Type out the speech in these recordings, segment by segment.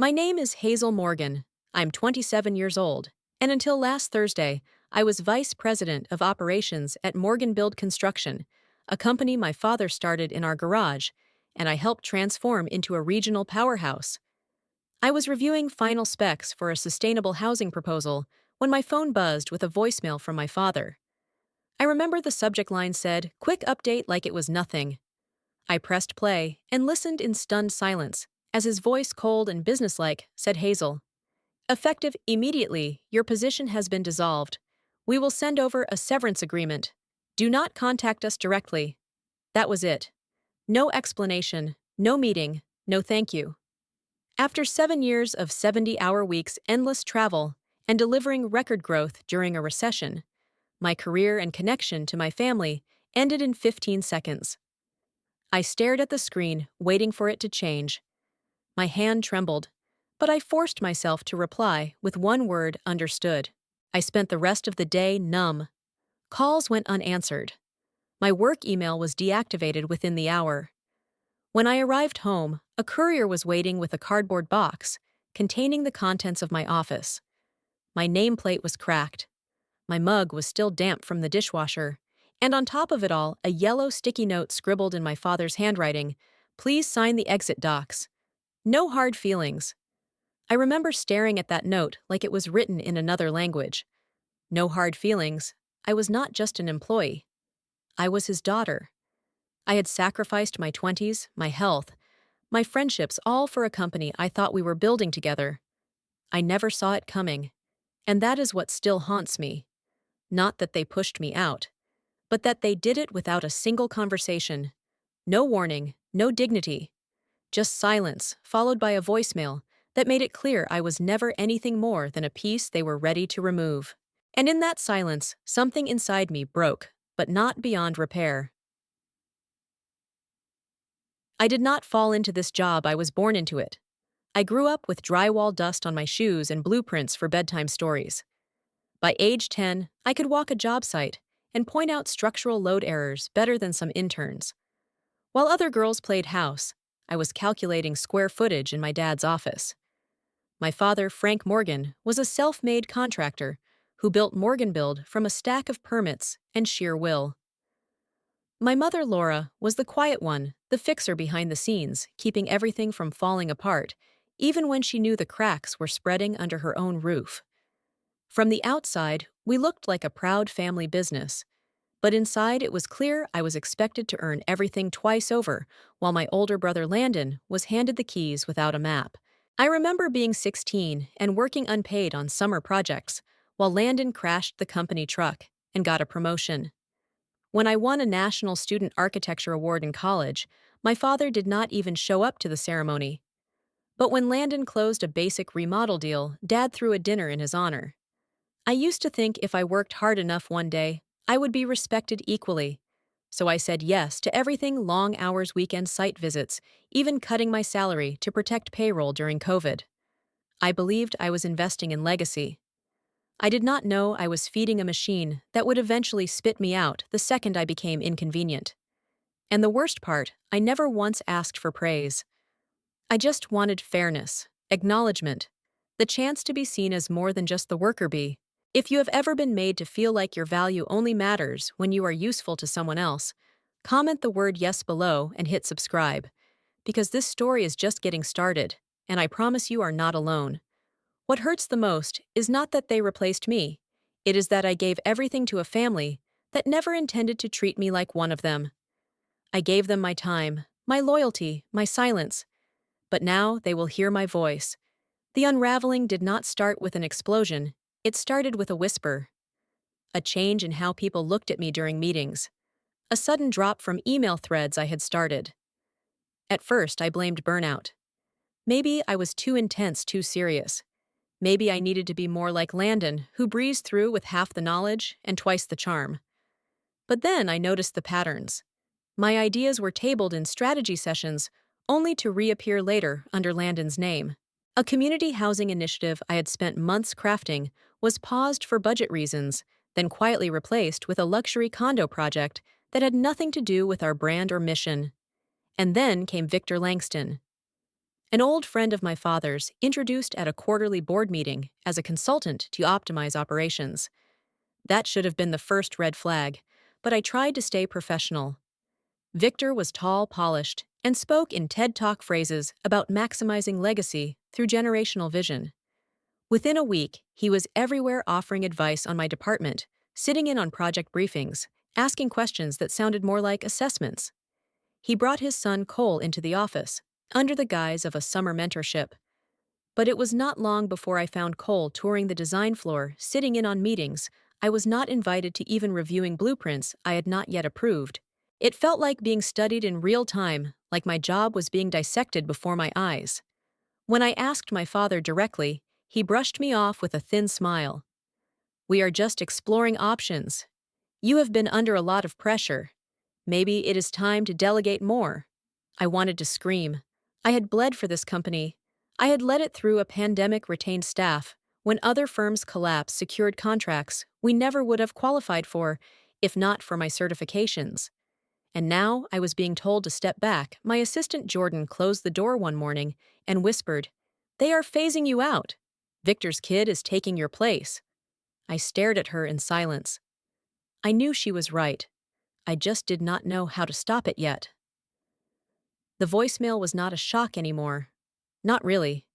My name is Hazel Morgan. I'm 27 years old, and until last Thursday, I was Vice President of Operations at Morgan Build Construction, a company my father started in our garage, and I helped transform into a regional powerhouse. I was reviewing final specs for a sustainable housing proposal when my phone buzzed with a voicemail from my father. I remember the subject line said, "Quick update," like it was nothing. I pressed play and listened in stunned silence as his voice, cold and businesslike, said, "Hazel, effective immediately, your position has been dissolved. We will send over a severance agreement. Do not contact us directly." That was it. No explanation, no meeting, no thank you. After 7 years of 70-hour weeks, endless travel, and delivering record growth during a recession, my career and connection to my family ended in 15 seconds. I stared at the screen, waiting for it to change. My hand trembled, but I forced myself to reply with one word: understood. I spent the rest of the day numb. Calls went unanswered. My work email was deactivated within the hour. When I arrived home, a courier was waiting with a cardboard box containing the contents of my office. My nameplate was cracked. My mug was still damp from the dishwasher, and on top of it all, a yellow sticky note scribbled in my father's handwriting: "Please sign the exit docs." No hard feelings. I remember staring at that note like it was written in another language. No hard feelings. I was not just an employee. I was his daughter. I had sacrificed my 20s, my health, my friendships, all for a company I thought we were building together. I never saw it coming. And that is what still haunts me. Not that they pushed me out, but that they did it without a single conversation. No warning, no dignity. Just silence, followed by a voicemail that made it clear I was never anything more than a piece they were ready to remove. And in that silence, something inside me broke, but not beyond repair. I did not fall into this job, I was born into it. I grew up with drywall dust on my shoes and blueprints for bedtime stories. By age 10, I could walk a job site and point out structural load errors better than some interns. While other girls played house, I was calculating square footage in my dad's office. My father, Frank Morgan, was a self-made contractor who built Morgan Build from a stack of permits and sheer will. My mother, Laura, was the quiet one, the fixer behind the scenes, keeping everything from falling apart, even when she knew the cracks were spreading under her own roof. From the outside, we looked like a proud family business, but inside it was clear I was expected to earn everything twice over, while my older brother Landon was handed the keys without a map. I remember being 16 and working unpaid on summer projects, while Landon crashed the company truck and got a promotion. When I won a National Student Architecture Award in college, my father did not even show up to the ceremony. But when Landon closed a basic remodel deal, Dad threw a dinner in his honor. I used to think if I worked hard enough one day, I would be respected equally. So I said yes to everything: long hours, weekend site visits, even cutting my salary to protect payroll during COVID. I believed I was investing in legacy. I did not know I was feeding a machine that would eventually spit me out the second I became inconvenient. And the worst part, I never once asked for praise. I just wanted fairness, acknowledgement, the chance to be seen as more than just the worker bee. If you have ever been made to feel like your value only matters when you are useful to someone else, comment the word yes below and hit subscribe, because this story is just getting started, and I promise you are not alone. What hurts the most is not that they replaced me, it is that I gave everything to a family that never intended to treat me like one of them. I gave them my time, my loyalty, my silence, but now they will hear my voice. The unraveling did not start with an explosion, it started with a whisper. A change in how people looked at me during meetings. A sudden drop from email threads I had started. At first, I blamed burnout. Maybe I was too intense, too serious. Maybe I needed to be more like Landon, who breezed through with half the knowledge and twice the charm. But then I noticed the patterns. My ideas were tabled in strategy sessions, only to reappear later under Landon's name. A community housing initiative I had spent months crafting was paused for budget reasons, then quietly replaced with a luxury condo project that had nothing to do with our brand or mission. And then came Victor Langston. An old friend of my father's introduced at a quarterly board meeting as a consultant to optimize operations. That should have been the first red flag, but I tried to stay professional. Victor was tall, polished, and spoke in TED Talk phrases about maximizing legacy through generational vision. Within a week, he was everywhere offering advice on my department, sitting in on project briefings, asking questions that sounded more like assessments. He brought his son Cole into the office, under the guise of a summer mentorship. But it was not long before I found Cole touring the design floor, sitting in on meetings. I was not invited to even reviewing blueprints I had not yet approved. It felt like being studied in real time, like my job was being dissected before my eyes. When I asked my father directly, he brushed me off with a thin smile. "We are just exploring options. You have been under a lot of pressure. Maybe it is time to delegate more." I wanted to scream. I had bled for this company. I had led it through a pandemic, retained staff, when other firms' collapse secured contracts we never would have qualified for, if not for my certifications. And now I was being told to step back. My assistant Jordan closed the door one morning and whispered, "They are phasing you out. Victor's kid is taking your place." I stared at her in silence. I knew she was right. I just did not know how to stop it yet. The voicemail was not a shock anymore. Not really.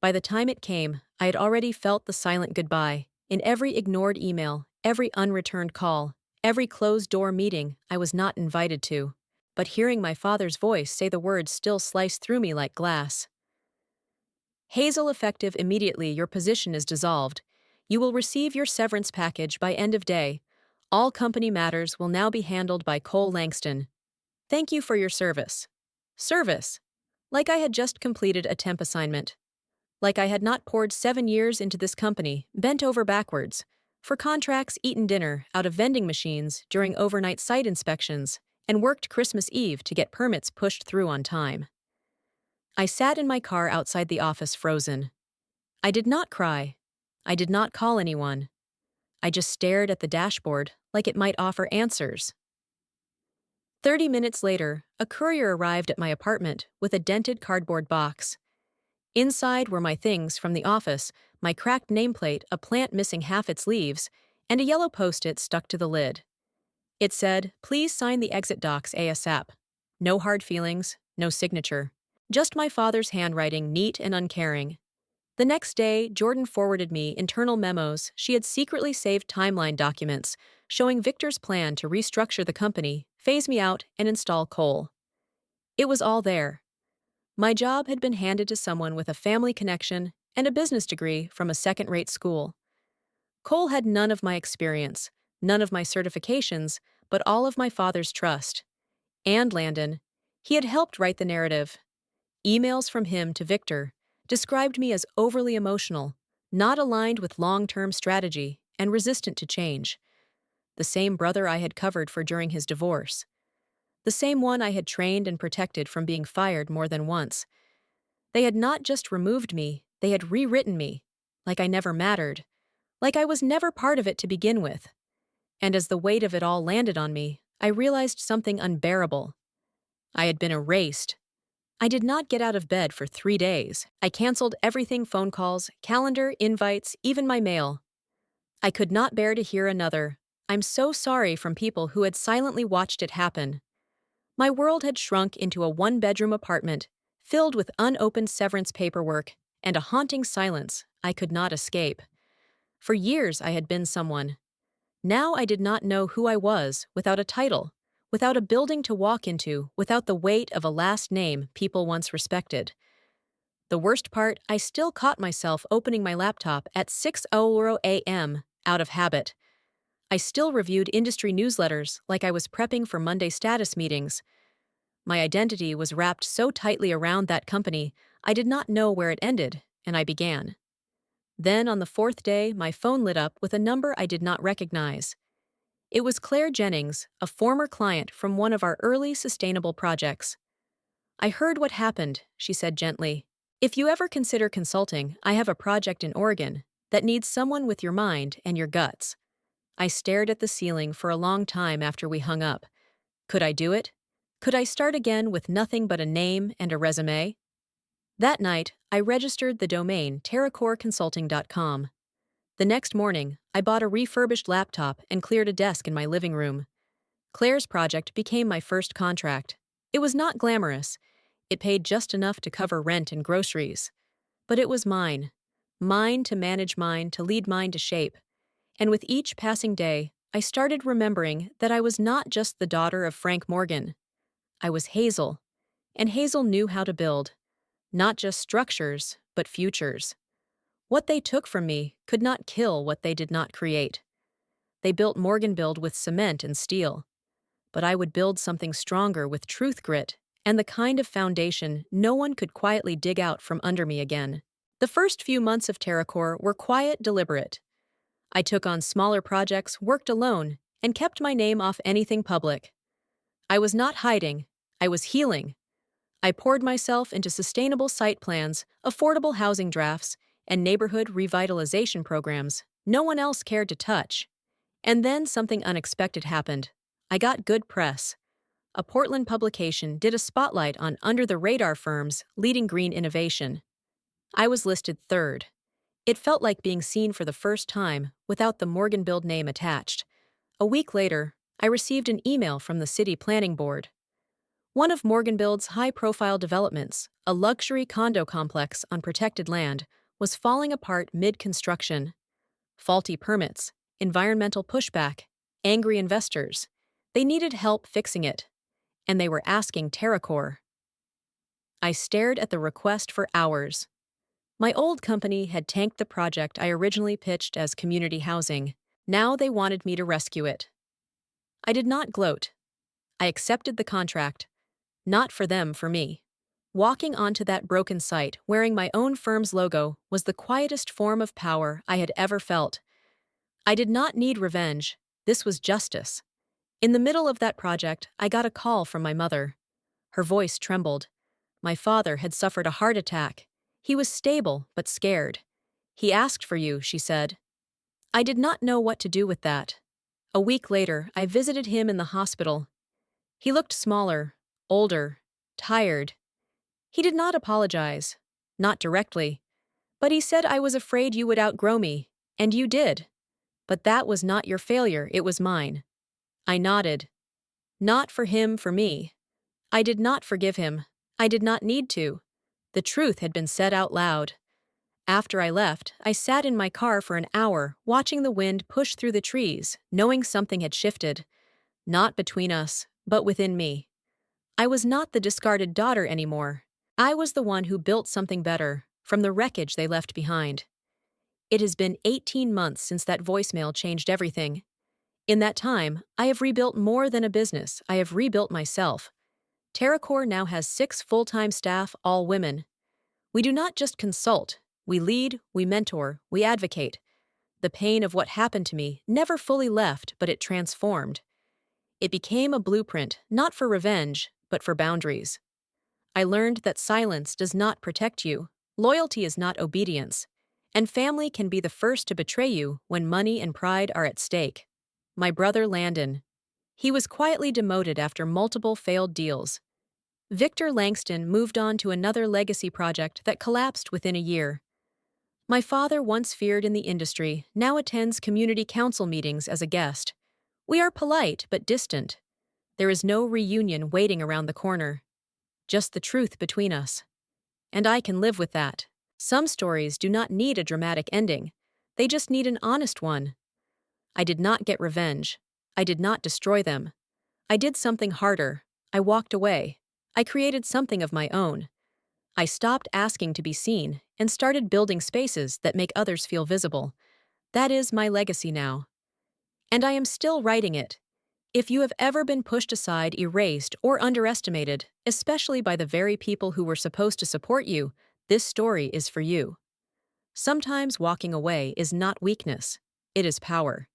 By the time it came, I had already felt the silent goodbye. In every ignored email, every unreturned call, every closed-door meeting I was not invited to. But hearing my father's voice say the words still sliced through me like glass. "Hazel, effective immediately, your position is dissolved. You will receive your severance package by end of day. All company matters will now be handled by Cole Langston. Thank you for your service." Service. Like I had just completed a temp assignment. Like I had not poured 7 years into this company, bent over backwards, for contracts, eaten dinner out of vending machines during overnight site inspections, and worked Christmas Eve to get permits pushed through on time. I sat in my car outside the office, frozen. I did not cry. I did not call anyone. I just stared at the dashboard like it might offer answers. 30 minutes later, a courier arrived at my apartment with a dented cardboard box. Inside were my things from the office, my cracked nameplate, a plant missing half its leaves, and a yellow post-it stuck to the lid. It said, "Please sign the exit docs ASAP." No hard feelings, no signature. Just my father's handwriting, neat and uncaring. The next day, Jordan forwarded me internal memos she had secretly saved, timeline documents showing Victor's plan to restructure the company, phase me out, and install Cole. It was all there. My job had been handed to someone with a family connection and a business degree from a second-rate school. Cole had none of my experience, none of my certifications, but all of my father's trust. And Landon. He had helped write the narrative. Emails from him to Victor described me as overly emotional, not aligned with long-term strategy, and resistant to change. The same brother I had covered for during his divorce. The same one I had trained and protected from being fired more than once. They had not just removed me, they had rewritten me, like I never mattered, like I was never part of it to begin with. And as the weight of it all landed on me, I realized something unbearable. I had been erased. I did not get out of bed for 3 days. I canceled everything: phone calls, calendar, invites, even my mail. I could not bear to hear another "I'm so sorry" from people who had silently watched it happen. My world had shrunk into a one-bedroom apartment, filled with unopened severance paperwork and a haunting silence I could not escape. For years I had been someone. Now I did not know who I was without a title, without a building to walk into, without the weight of a last name people once respected. The worst part, I still caught myself opening my laptop at 6:00 a.m. out of habit. I still reviewed industry newsletters like I was prepping for Monday status meetings. My identity was wrapped so tightly around that company, I did not know where it ended, and I began. Then, on the 4th day, my phone lit up with a number I did not recognize. It was Claire Jennings, a former client from one of our early sustainable projects. "I heard what happened," she said gently. "If you ever consider consulting, I have a project in Oregon that needs someone with your mind and your guts." I stared at the ceiling for a long time after we hung up. Could I do it? Could I start again with nothing but a name and a resume? That night, I registered the domain terracoreconsulting.com. The next morning, I bought a refurbished laptop and cleared a desk in my living room. Claire's project became my first contract. It was not glamorous. It paid just enough to cover rent and groceries. But it was mine. Mine to manage, mine to lead, mine to shape. And with each passing day, I started remembering that I was not just the daughter of Frank Morgan. I was Hazel. And Hazel knew how to build. Not just structures, but futures. What they took from me could not kill what they did not create. They built Morgan Build with cement and steel. But I would build something stronger with truth, grit, and the kind of foundation no one could quietly dig out from under me again. The first few months of TerraCore were quiet, deliberate. I took on smaller projects, worked alone, and kept my name off anything public. I was not hiding, I was healing. I poured myself into sustainable site plans, affordable housing drafts, and neighborhood revitalization programs no one else cared to touch. And then something unexpected happened. I got good press. A Portland publication did a spotlight on under-the-radar firms leading green innovation. I was listed third. It felt like being seen for the first time without the Morgan Build name attached. A week later, I received an email from the City Planning Board. One of Morgan Build's high-profile developments, a luxury condo complex on protected land, was falling apart mid-construction. Faulty permits, environmental pushback, angry investors. They needed help fixing it, and they were asking TerraCore. I stared at the request for hours. My old company had tanked the project I originally pitched as community housing. Now they wanted me to rescue it. I did not gloat. I accepted the contract. Not for them, for me. Walking onto that broken site, wearing my own firm's logo, was the quietest form of power I had ever felt. I did not need revenge. This was justice. In the middle of that project, I got a call from my mother. Her voice trembled. My father had suffered a heart attack. He was stable, but scared. He asked for you, she said. I did not know what to do with that. A week later, I visited him in the hospital. He looked smaller, older, tired. He did not apologize, not directly, but he said I was afraid you would outgrow me, and you did. But that was not your failure, it was mine. I nodded. Not for him, for me. I did not forgive him. I did not need to. The truth had been said out loud. After I left, I sat in my car for an hour, watching the wind push through the trees, knowing something had shifted. Not between us, but within me. I was not the discarded daughter anymore. I was the one who built something better, from the wreckage they left behind. It has been 18 months since that voicemail changed everything. In that time, I have rebuilt more than a business. I have rebuilt myself. TerraCore now has 6 full-time staff, all women. We do not just consult. We lead, we mentor, we advocate. The pain of what happened to me never fully left, but it transformed. It became a blueprint, not for revenge, but for boundaries. I learned that silence does not protect you, loyalty is not obedience, and family can be the first to betray you when money and pride are at stake. My brother Landon. He was quietly demoted after multiple failed deals. Victor Langston moved on to another legacy project that collapsed within a year. My father, once feared in the industry, now attends community council meetings as a guest. We are polite but distant. There is no reunion waiting around the corner. Just the truth between us. And I can live with that. Some stories do not need a dramatic ending. They just need an honest one. I did not get revenge. I did not destroy them. I did something harder. I walked away. I created something of my own. I stopped asking to be seen and started building spaces that make others feel visible. That is my legacy now. And I am still writing it. If you have ever been pushed aside, erased, or underestimated, especially by the very people who were supposed to support you, this story is for you. Sometimes walking away is not weakness, it is power.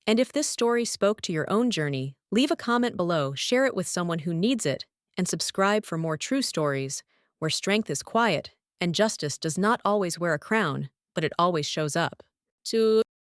And if this story spoke to your own journey, leave a comment below, share it with someone who needs it, and subscribe for more true stories, where strength is quiet and justice does not always wear a crown, but it always shows up. To